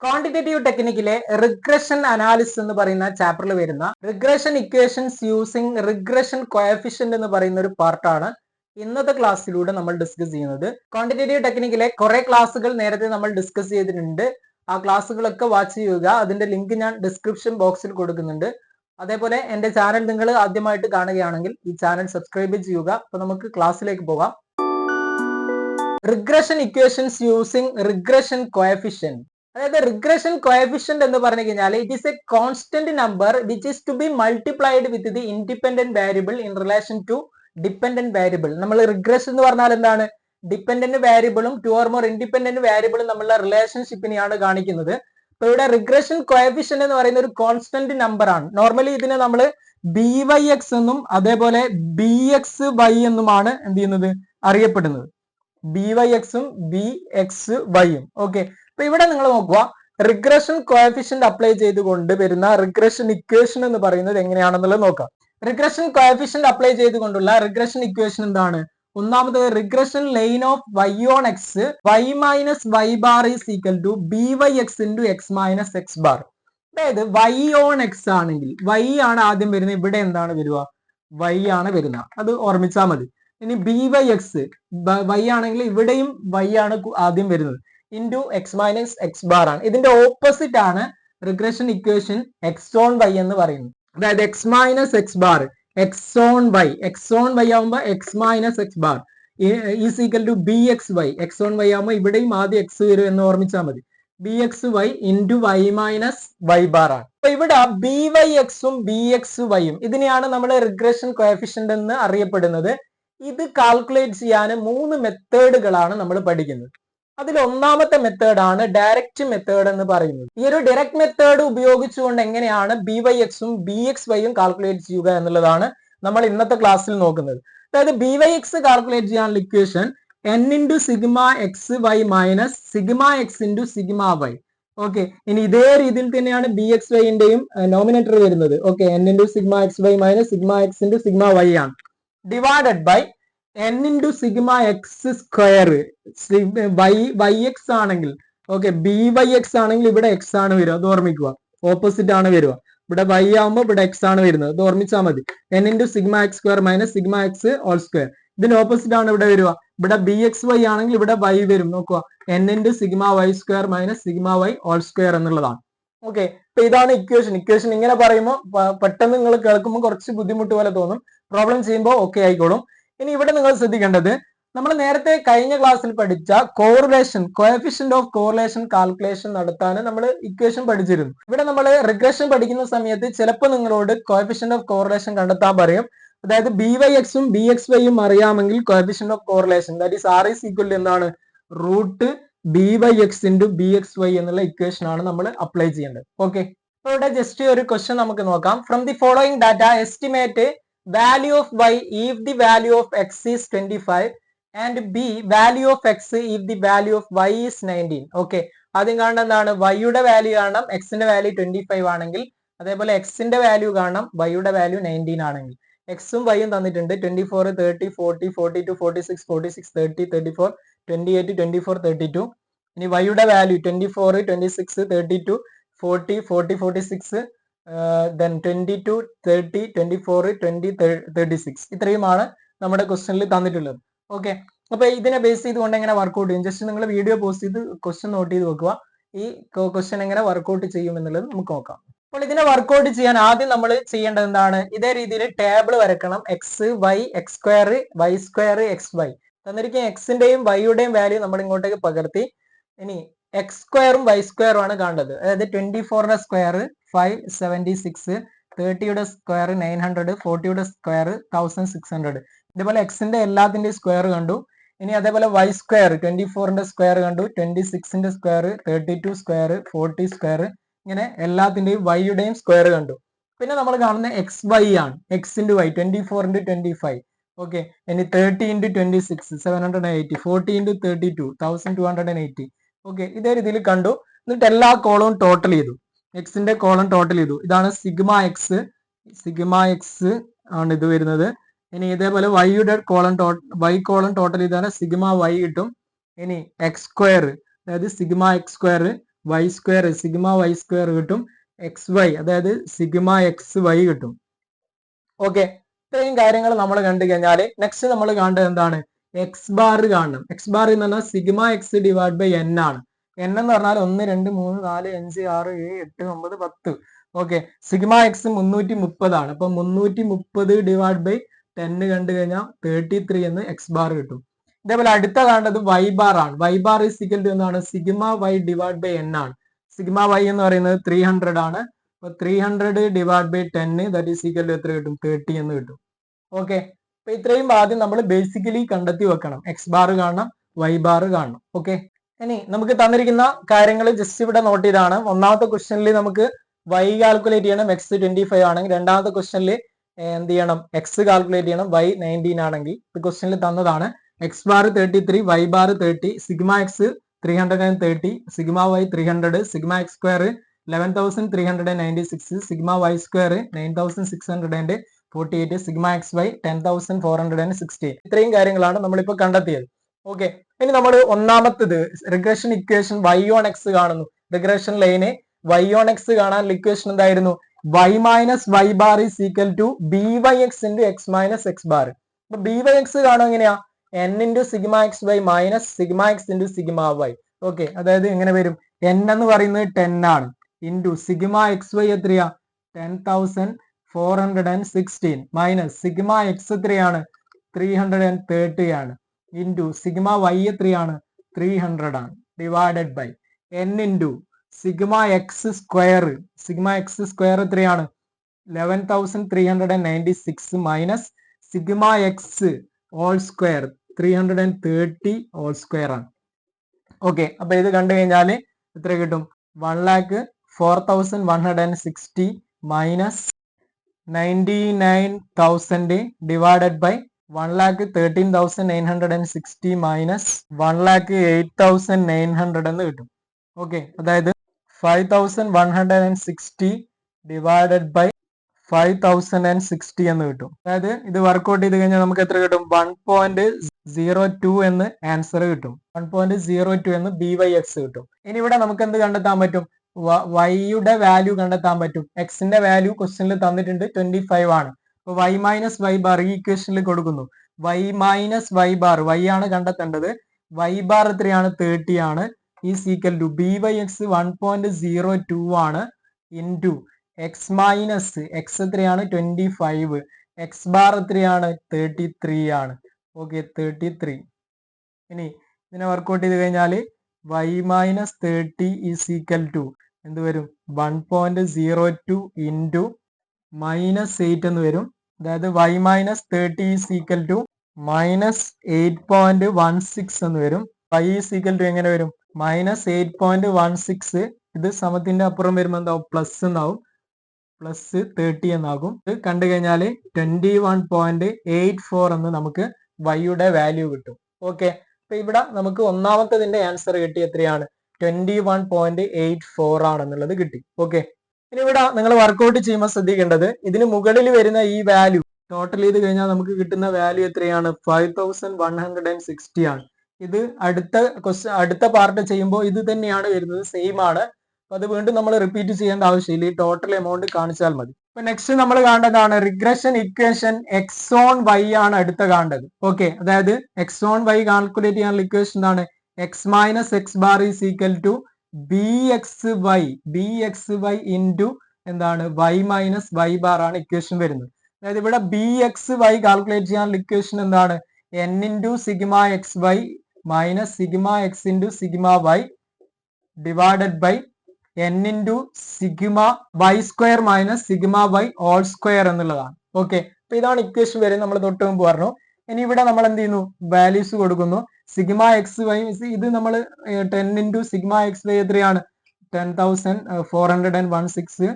Quantitative ടെക്നിക്കിലെ regression analysis എന്ന് പറയുന്ന ചാപ്റ്ററിൽ വരുന്ന regression equations using regression coefficient എന്ന് പറയുന്ന ഒരു പാർട്ടാണ് ഇന്നത്തെ ക്ലാസ്സിലൂടെ നമ്മൾ ഡിസ്കസ് ചെയ്യുന്നത്. ക്വാണ്ടിറ്റേറ്റീവ് ടെക്നിക്കിലെ കുറെ ക്ലാസ്സുകൾ നേരത്തെ നമ്മൾ ഡിസ്കസ് ചെയ്തിട്ടുണ്ട്. ആ ക്ലാസ്സുകളൊക്കെ വാച്ച് ചെയ്യുക. അതിന്റെ ലിങ്ക് ഞാൻ ഡിസ്ക്രിപ്ഷൻ ബോക്സിൽ കൊടുക്കുന്നുണ്ട്. അതേപോലെ എന്റെ ചാനൽ നിങ്ങൾ ആദ്യമായിട്ട് കാണുകയാണെങ്കിൽ ഈ ചാനൽ സബ്സ്ക്രൈബ് ചെയ്യുക. അപ്പൊ നമുക്ക് ക്ലാസ്സിലേക്ക് പോകാം. Regression equations using regression coefficient. അതായത് റിഗ്രഷൻ കോഎഫിഷ്യന്റ് എന്ന് പറഞ്ഞു കഴിഞ്ഞാൽ it is a constant number which is to be multiplied with the independent variable in relation to dependent variable. നമ്മൾ റിഗ്രഷൻ എന്ന് പറഞ്ഞാൽ എന്താണ്? ഡിപെൻഡന്റ് വേരിയബിളും ടു ഓർ മോർ ഇൻഡിപെൻഡന്റ് വേരിയബിളും തമ്മിലുള്ള റിലേഷൻഷിപ്പിനെയാണ് കാണിക്കുന്നത്. അപ്പൊ ഇവിടെ റിഗ്രഷൻ കോഎഫിഷ്യന്റ് എന്ന് പറയുന്ന ഒരു കോൺസ്റ്റന്റ് നമ്പർ ആണ്. നോർമലി ഇതിനെ നമ്മൾ ബി വൈ എക്സ് എന്നും അതേപോലെ ബി എക്സ് വൈ എന്നുമാണ് എന്ത് ചെയ്യുന്നത്, അറിയപ്പെടുന്നത്. ബി വൈ എക്സും ബി എക്സ് വൈയും. ഓക്കെ, അപ്പൊ ഇവിടെ നിങ്ങൾ നോക്കുക, റിഗ്രഷൻ കോഎഫിഷ്യന്റ് അപ്ലൈ ചെയ്തുകൊണ്ട് വരുന്ന റിഗ്രഷൻ ഇക്വേഷൻ എന്ന് പറയുന്നത് എങ്ങനെയാണെന്നുള്ളത് നോക്കാം. റിഗ്രഷൻ കോഎഫിഷ്യന്റ് അപ്ലൈ ചെയ്തുകൊണ്ടുള്ള റിഗ്രഷൻ ഇക്വേഷൻ എന്താണ്? ഒന്നാമത് regression line of Y on X Y minus Y bar is equal to B Y X into X minus X bar. അതായത് വൈ ഓൺ എക്സ് ആണെങ്കിൽ Y ആണ് ആദ്യം വരുന്നത്. ഇവിടെ എന്താണ് വരിക? വൈ ആണ് വരുന്നത്. അത് ഓർമ്മിച്ചാൽ മതി. ഇനി ബി വൈ എക്സ് വൈ ആണെങ്കിൽ ഇവിടെയും വൈ ആണ് ആദ്യം വരുന്നത്. Into X minus X bar ആണ്. ഇതിന്റെ ഓപ്പോസിറ്റ് ആണ് regression equation X on Y എന്ന് പറയുന്നത്. അതായത് X minus X bar X on Y ആവുമ്പോൾ X minus X bar is equal to B X Y. X on Y ആവുമ്പോൾ ഇവിടെയും ആദ്യം എക്സ് വരും എന്ന് ഓർമ്മിച്ചാൽ മതി. B X Y into Y minus Y bar ആണ്. അപ്പൊ ഇവിടെ ബി വൈ എക്സും ബി എക്സ് വൈയും ഇതിനെയാണ് നമ്മൾ റിഗ്രഷൻ കോഎഫിഷ്യന്റ് എന്ന് അറിയപ്പെടുന്നത്. ഇത് കാൽക്കുലേറ്റ് ചെയ്യാൻ 3 മെത്തേഡുകളാണ് നമ്മൾ പഠിക്കുന്നത്. അതിൽ ഒന്നാമത്തെ മെത്തേഡാണ് ഡയറക്റ്റ് മെത്തേഡ് എന്ന് പറയുന്നത്. ഈ ഒരു ഡയറക്റ്റ് മെത്തേഡ് ഉപയോഗിച്ചുകൊണ്ട് എങ്ങനെയാണ് ബി വൈ എക്സും ബി എക്സ് വൈയും കാൽക്കുലേറ്റ് ചെയ്യുക എന്നുള്ളതാണ് നമ്മൾ ഇന്നത്തെ ക്ലാസ്സിൽ നോക്കുന്നത്. അതായത് ബി വൈ എക്സ് കാൽക്കുലേറ്റ് ചെയ്യാനുള്ള equation N into sigma X Y minus sigma X into sigma Y. Okay, ഇനി ഇതേ രീതിയിൽ തന്നെയാണ് ബി എക്സ് വൈന്റെയും നോമിനേറ്റർ വരുന്നത്. Okay, N into sigma X Y minus sigma X into sigma Y ആണ് divided by N into sigma X square. Y X ആണെങ്കിൽ okay, B Y X ആണെങ്കിൽ ഇവിടെ എക്സ് ആണ് വരിക. അത് ഓർമ്മിക്കുക, ഓപ്പോസിറ്റ് ആണ് വരിക. ഇവിടെ വൈ ആകുമ്പോൾ ഇവിടെ എക്സ് ആണ് വരുന്നത്. അത് ഓർമ്മിച്ചാൽ മതി. N into sigma X square minus sigma x whole square. ഇതിന്റെ ഓപ്പോസിറ്റ് ആണ് ഇവിടെ വരിക. ഇവിടെ ബി എക്സ് വൈ ആണെങ്കിൽ ഇവിടെ വൈ വരും. നോക്കുക, n into sigma Y square minus sigma y whole square എന്നുള്ളതാണ്. ഓക്കെ, അപ്പൊ ഇതാണ് ഇക്വേഷൻ ഇങ്ങനെ പറയുമ്പോൾ പെട്ടെന്ന് നിങ്ങൾ കേൾക്കുമ്പോൾ കുറച്ച് ബുദ്ധിമുട്ട് പോലെ തോന്നും. പ്രോബ്ലം ചെയ്യുമ്പോൾ ഓക്കെ ആയിക്കോളും. ഇനി ഇവിടെ നിങ്ങൾ ശ്രദ്ധിക്കേണ്ടത്, നമ്മൾ നേരത്തെ കഴിഞ്ഞ ക്ലാസ്സിൽ പഠിച്ച correlation coefficient of correlation calculation നടത്താൻ നമ്മൾ ഇക്വേഷൻ പഠിച്ചിരുന്നു. ഇവിടെ നമ്മൾ റിഗ്രഷൻ പഠിക്കുന്ന സമയത്ത് ചിലപ്പോൾ നിങ്ങളോട് കോഎഫിഷ്യന്റ് ഓഫ് കോറിലേഷൻ കണ്ടെത്താൻ പറയും. അതായത് ബി വൈ എക്സും ബി എക്സ് വൈയും അറിയാമെങ്കിൽ coefficient of correlation that is R is equal എന്താണ്? Root B Y X into B X Y എന്നുള്ള ഇക്വേഷൻ ആണ് നമ്മൾ അപ്ലൈ ചെയ്യേണ്ടത്. ഓക്കെ, അപ്പൊ ഇവിടെ ജസ്റ്റ് ഒരു ക്വസ്റ്റ്യൻ നമുക്ക് നോക്കാം. From the following data estimate value of y if the value of x is 25 and b value of x if the value of y is 19. Okay, ആദ്യം കാണുന്നത് എന്താണ്? y യുടെ വാല്യൂ കാണണം, x ന്റെ value 25 ആണെങ്കിൽ. അതേപോലെ x ന്റെ value കാണണം, y യുടെ വാല്യൂ 19 ആണെങ്കിൽ. x ഉം y ഉം തന്നിട്ടുണ്ട്. 24 30 40 42 46 46 30 34 28 24 32. ഇനി y യുടെ വാല്യൂ 24 26 32 40 40 46 then 22 30 24 20 36. ഇത്രയുമാണ് നമ്മുടെ ക്വസ്റ്റ്യനിൽ തന്നിട്ടുള്ളത്. ഓക്കെ, അപ്പൊ ഇതിനെ ബേസ് ചെയ്തുകൊണ്ട് എങ്ങനെ വർക്ക്ഔട്ട് ചെയ്യും? ജസ്റ്റ് നിങ്ങൾ വീഡിയോ പോസ്റ്റ് ചെയ്ത് ക്വസ്റ്റ്യൻ നോട്ട് ചെയ്ത് വെക്കുക. ഈ ക്വസ്റ്റ്യൻ എങ്ങനെ വർക്ക്ഔട്ട് ചെയ്യും എന്നുള്ളത് നമുക്ക് നോക്കാം. അപ്പോൾ ഇതിനെ വർക്ക്ഔട്ട് ചെയ്യാൻ ആദ്യം നമ്മൾ ചെയ്യേണ്ടത് എന്താണ്? ഇതേ രീതിയിൽ ടേബിൾ വരക്കണം. X Y X square Y square X Y തന്നിരിക്കുന്ന എക്സിന്റെയും വൈയുടെയും വാല്യൂ നമ്മൾ ഇങ്ങോട്ടേക്ക് പകർത്തി. ഇനി എക്സ് സ്ക്വയറും വൈ സ്ക്വയറും ആണ് കാണേണ്ടത്. അതായത് 24ന്റെ സ്ക്വയർ 576, 30യുടെ സ്ക്വയർ 900, 40യുടെ സ്ക്വയർ 1600. ഇതേപോലെ എക്സിന്റെ എല്ലാത്തിന്റെയും സ്ക്വയർ കണ്ടു. ഇനി അതേപോലെ വൈ സ്ക്വയർ 24ന്റെ സ്ക്വയർ കണ്ടു, 26ന്റെ സ്ക്വയർ, 32 സ്ക്വയർ, 40 സ്ക്വയർ, ഇങ്ങനെ എല്ലാത്തിന്റെയും വൈയുടെയും സ്ക്വയർ കണ്ടു. പിന്നെ നമ്മൾ കാണുന്ന എക്സ് വൈ ആണ്. X into y 24 into 25. Okay, ഇനി 30 ഇൻറ്റു 26 780, 40 ഇൻറ്റു 32 1280. ഓക്കെ, ഇതേ രീതിയിൽ കണ്ടു. എന്നിട്ട് എല്ലാ കോളവും ടോട്ടൽ ചെയ്തു. എക്സിന്റെ കോളം ടോട്ടൽ ചെയ്തു. ഇതാണ് സിഗ്മ എക്സ് ആണ് ഇത് വരുന്നത്. ഇനി ഇതേപോലെ വൈയുടെ കോളം ടോട്ടൽ ചെയ്താൽ സിഗ്മ വൈ കിട്ടും. ഇനി എക്സ് സ്ക്വയർ, അതായത് sigma X square Y square sigma Y square കിട്ടും, എക്സ് വൈ അതായത് സിഗ്മ എക്സ് വൈ കിട്ടും. ഓക്കെ, ഇത്രയും കാര്യങ്ങൾ നമ്മൾ കണ്ടു കഴിഞ്ഞാൽ നെക്സ്റ്റ് നമ്മൾ കാണേണ്ടത് എന്താണ്? എക്സ് ബാർ കാണണം. എക്സ് ബാർ എന്ന് പറഞ്ഞാൽ sigma x divide by N ആണ്. എൻ എന്ന് പറഞ്ഞാൽ 1 2 3 4 5 6 7 8 9 10. ഓക്കെ, സിഗ്മ എക്സ് 330 ആണ്. അപ്പൊ 330 ഡിവൈഡ് ബൈ 10 കണ്ടു കഴിഞ്ഞാൽ 33 എന്ന് എക്സ് ബാർ കിട്ടും. ഇതേപോലെ അടുത്ത കാണേണ്ടത് വൈ ബാർ ആണ്. Y bar is equal to എന്താണ്? Sigma Y divide by N ആണ്. സിഗ്മ വൈ എന്ന് പറയുന്നത് 300 ആണ്. അപ്പൊ 300 divide by 10 that is equal to എത്ര കിട്ടും? 30 എന്ന് കിട്ടും. ഓക്കെ, അപ്പൊ ഇത്രയും ആദ്യം നമ്മൾ ബേസിക്കലി കണ്ടെത്തി വെക്കണം. എക്സ് ബാർ കാണണം, വൈ ബാർ കാണണം. ഓക്കെ, ഇനി നമുക്ക് തന്നിരിക്കുന്ന കാര്യങ്ങൾ ജസ്റ്റ് ഇവിടെ നോട്ട് ചെയ്താണ്. ഒന്നാമത്തെ ക്വസ്റ്റ്യനിൽ നമുക്ക് വൈ കാൽക്കുലേറ്റ് ചെയ്യണം, എക്സ് 25 ആണെങ്കിൽ. രണ്ടാമത്തെ ക്വസ്റ്റ്യനിൽ എന്ത് ചെയ്യണം? എക്സ് കാൽക്കുലേറ്റ് ചെയ്യണം, വൈ 19 ആണെങ്കിൽ. ഇത് ക്വസ്റ്റ്യനിൽ തന്നതാണ്. X bar 33, Y bar 30, sigma X 330, sigma Y 300, sigma X square 11,396, sigma Y square 9,648, sigma X Y 10,416. ഇത്രയും കാര്യങ്ങളാണ് നമ്മളിപ്പോൾ കണ്ടെത്തിയത്. ഓക്കെ, ഇനി നമ്മൾ ഒന്നാമത്തത് regression equation Y on X കാണുന്നു. റിഗ്രഷൻ ലൈന് വൈ ഓൺ എക്സ് കാണാൻ ഇക്വേഷൻ എന്തായിരുന്നു? Y minus Y bar is equal to B Y X into X minus X bar. അപ്പൊ ബി വൈ എക്സ് കാണും എങ്ങനെയാ? N into sigma X Y minus sigma X into sigma Y. Okay, അതായത് എങ്ങനെ വരും? N എന്ന് പറയുന്നത് 10 ആണ്. Into sigma X Y എത്രയാ? 10,416 മൈനസ് സിഗ്മ എക്സ് എത്രയാണ്? 330 ആണ്. ഇൻറ്റു സിഗ്മ വൈ എത്രയാണ്? 300 ആണ്. Divided by N into sigma X square. Sigma X square എത്രയാണ്? 11,396 minus sigma x whole square 330 whole square ആണ്. ഓക്കെ, അപ്പൊ ഇത് കണ്ടു കഴിഞ്ഞാൽ എത്ര കിട്ടും? 1,04,160 മൈനസ് 99,000 ഡിവൈഡഡ് ബൈ 1,13,960 മൈനസ് 1,08,900 എന്ന് കിട്ടും. ഓക്കെ, അതായത് 5,160 ഡിവൈഡഡ് ബൈ 5,060 എന്ന് കിട്ടും. അതായത് ഇത് വർക്ക്ഔട്ട് ചെയ്ത് കഴിഞ്ഞാൽ നമുക്ക് എത്ര കിട്ടും? 1.02 എന്ന് ആൻസർ കിട്ടും. 1.02 എന്ന് ബി വൈ എക്സ് കിട്ടും. ഇനി ഇവിടെ നമുക്ക് എന്ത് കണ്ടെത്താൻ പറ്റും? വൈയുടെ വാല്യൂ കണ്ടെത്താൻ പറ്റും. എക്സിന്റെ വാല്യൂ ക്വസ്റ്റ്യനിൽ തന്നിട്ടുണ്ട് 25 ആണ്. അപ്പൊ വൈ മൈനസ് വൈ ബാർ ഈ ഇക്വേഷനിൽ കൊടുക്കുന്നു. Y minus Y bar, y ആണ് കണ്ടെത്തേണ്ടത്. വൈ ബാർ എത്രയാണ്? 30 ആണ്. Is equal to B Y x 1.02 ആണ്. ഇൻറ്റു എക്സ് മൈനസ് എക്സ് എത്രയാണ്? 25. എക്സ് ബാർ എത്രയാണ്? 33 ആണ്. ഓക്കെ, 33. ഇനി ഇതിനെ വർക്ക്ഔട്ട് ചെയ്ത് കഴിഞ്ഞാൽ y minus 30 is equal to എന്ത് വരും? 1.02 ഇൻറ്റു -8 എന്ന് വരും. അതായത് y minus 30 is equal to -8.16 എന്ന് വരും. വൈ ഈസ് ഈക്വൽ ടു എങ്ങനെ വരും? -8.16. ഇത് സമത്തിന്റെ അപ്പുറം വരുമ്പോൾ എന്താവും? പ്ലസ് എന്നാവും. പ്ലസ് 30 എന്നാകും. ഇത് കണ്ടു കഴിഞ്ഞാൽ 21.84 എന്ന് നമുക്ക് വൈയുടെ വാല്യൂ കിട്ടും. ഓക്കെ, അപ്പൊ ഇവിടെ നമുക്ക് ഒന്നാമത്തതിന്റെ ആൻസർ കിട്ടി. എത്രയാണ്? 21.84 ആണെന്നുള്ളത് കിട്ടി. ഓക്കെ, ഇനി ഇവിടെ നിങ്ങൾ വർക്ക്ഔട്ട് ചെയ്യുമ്പോൾ ശ്രദ്ധിക്കേണ്ടത് ഇതിന് മുകളിൽ വരുന്ന ഈ വാല്യൂ ടോട്ടൽ ചെയ്ത് കഴിഞ്ഞാൽ നമുക്ക് കിട്ടുന്ന വാല്യൂ എത്രയാണ്? 5,160 ആണ്. ഇത് അടുത്ത പാർട്ട് ചെയ്യുമ്പോൾ ഇത് തന്നെയാണ് വരുന്നത്, സെയിം ആണ്. അപ്പൊ അത് വീണ്ടും നമ്മൾ റിപ്പീറ്റ് ചെയ്യേണ്ട ആവശ്യമില്ല. ഈ ടോട്ടൽ എമൗണ്ട് കാണിച്ചാൽ മതി. ഇപ്പൊ നെക്സ്റ്റ് നമ്മൾ കാണേണ്ടതാണ് regression equation X on y ആണ് അടുത്ത കാണേണ്ടത്. ഓക്കെ, അതായത് എക്സ് ഓൺ വൈ കാൽക്കുലേറ്റ് ചെയ്യാനുള്ള ഇക്വേഷൻ എന്താണ്? X minus X bar is equal to B X Y into എന്താണ്? വൈ മൈനസ് വൈ ബാർ ആണ് ഇക്വേഷൻ വരുന്നത്. അതായത് ഇവിടെ ബി എക്സ് വൈ കാൽക്കുലേറ്റ് ചെയ്യാനുള്ള ഇക്വേഷൻ എന്താണ്? N into sigma X Y minus sigma X into sigma y divided by N into sigma Y square minus sigma Y all square എന്നുള്ളതാണ്. Okay, അപ്പൊ ഇതാണ് equation വരുന്നത്. നമ്മൾ തൊട്ട് മുമ്പ് പറഞ്ഞു. ഇനി ഇവിടെ നമ്മൾ എന്ത് ചെയ്യുന്നു? വാല്യൂസ് കൊടുക്കുന്നു. സിഗ്മ എക്സ് വൈ ഇത് നമ്മൾ 10 ഇൻറ്റു സിഗ്മ എക്സ് വൈ എത്രയാണ്? 10,416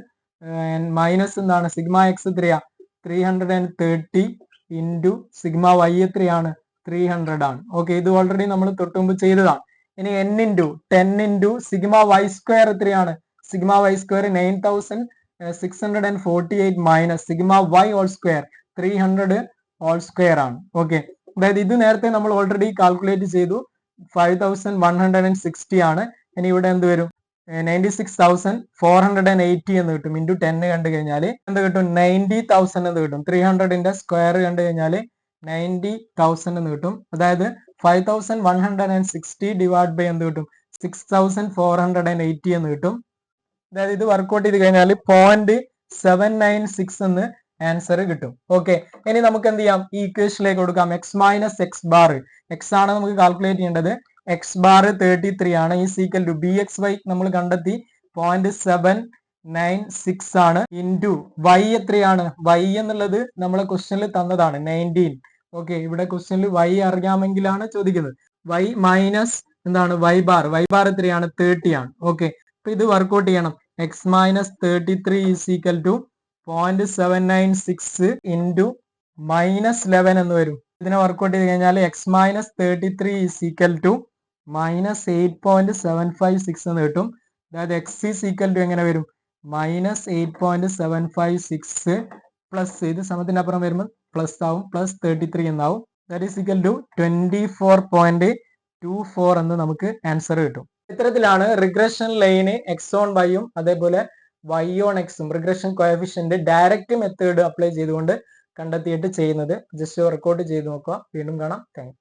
മൈനസ് എന്താണ്? സിഗ്മ എക്സ് എത്രയാ? 330 ഇൻറ്റു സിഗ്മ വൈ എത്രയാണ്? 300 ആണ്. ഓക്കെ, ഇത് ഓൾറെഡി നമ്മൾ തൊട്ട് മുമ്പ് ചെയ്തതാണ്. ഇനി n into 10 into sigma Y square എത്രയാണ്? Sigma Y square 9,648 minus sigma Y all square 300 all square ആണ്. ഓക്കെ, അതായത് ഇത് നേരത്തെ നമ്മൾ ഓൾറെഡി കാൽക്കുലേറ്റ് ചെയ്തു. 5,160 ആണ്. ഇനി ഇവിടെ എന്ത് വരും? 96,480 എന്ന് കിട്ടും. ഇൻറ്റു 10 കണ്ടു കഴിഞ്ഞാൽ എന്ത് കിട്ടും? 90,000 എന്ന് കിട്ടും. 300ന്റെ സ്ക്വയർ കണ്ടു കഴിഞ്ഞാൽ 90,000 എന്ന് കിട്ടും. അതായത് 5,160 ഡിവൈഡ് ബൈ എന്ത് കിട്ടും? 6,480 എന്ന് കിട്ടും. അതായത് ഇത് വർക്ക്ഔട്ട് ചെയ്ത് കഴിഞ്ഞാൽ 0.796 എന്ന് ആൻസർ കിട്ടും. ഓക്കെ, ഇനി നമുക്ക് എന്ത് ചെയ്യാം? ഈ ഇക്വേഷനിലേക്ക് കൊടുക്കാം. X minus X bar, X ആണ് നമുക്ക് കാൽക്കുലേറ്റ് ചെയ്യേണ്ടത്. എക്സ് ബാർ 33 ആണ്. ഈ സീക്കൽ ടു ബി എക്സ് വൈ നമ്മൾ കണ്ടെത്തി 0.796 ആണ്. ഇൻറ്റു വൈ എത്രയാണ്? വൈ എന്നുള്ളത് നമ്മളെ ക്വസ്റ്റ്യനിൽ തന്നതാണ് 19. ഓക്കെ, ഇവിടെ ക്വസ്റ്റ്യനിൽ വൈ അറിയാമെങ്കിലാണ് ചോദിക്കുന്നത്. വൈ മൈനസ് എന്താണ്? വൈ ബാർ എത്രയാണ്? 30 ആണ്. ഓക്കെ, അപ്പൊ ഇത് വർക്ക്ഔട്ട് ചെയ്യണം. X minus 33 is equal to 0.796 into -11 എന്ന് വരും. ഇതിനെ വർക്ക്ഔട്ട് ചെയ്ത് കഴിഞ്ഞാൽ x minus 33 is equal to -8.756 എന്ന് കിട്ടും. അതായത് എക്സ് ഈസ് ഈക്വൽ ടു എങ്ങനെ വരും? -8.756 പ്ലസ് ഇത് സമത്തിന്റെ അപ്പുറം വരുമ്പോൾ പ്ലസ് ആവും, പ്ലസ് 33 എന്നാവും. ദാറ്റ് ഈസ് ഈക്വൽ ടു 24.24 എന്ന് നമുക്ക് ആൻസർ കിട്ടും. ഇത്തരത്തിലാണ് റിഗ്രഷൻ ലൈന് എക്സ് ഓൺ വൈയും അതേപോലെ വൈ ഓൺ എക്സും regression coefficient direct method apply ചെയ്തുകൊണ്ട് കണ്ടെത്തിയിട്ട് ചെയ്യുന്നത്. ജസ്റ്റ് വർക്ക്ഔട്ട് ചെയ്ത് നോക്കുക. വീണ്ടും കാണാം. Thank you.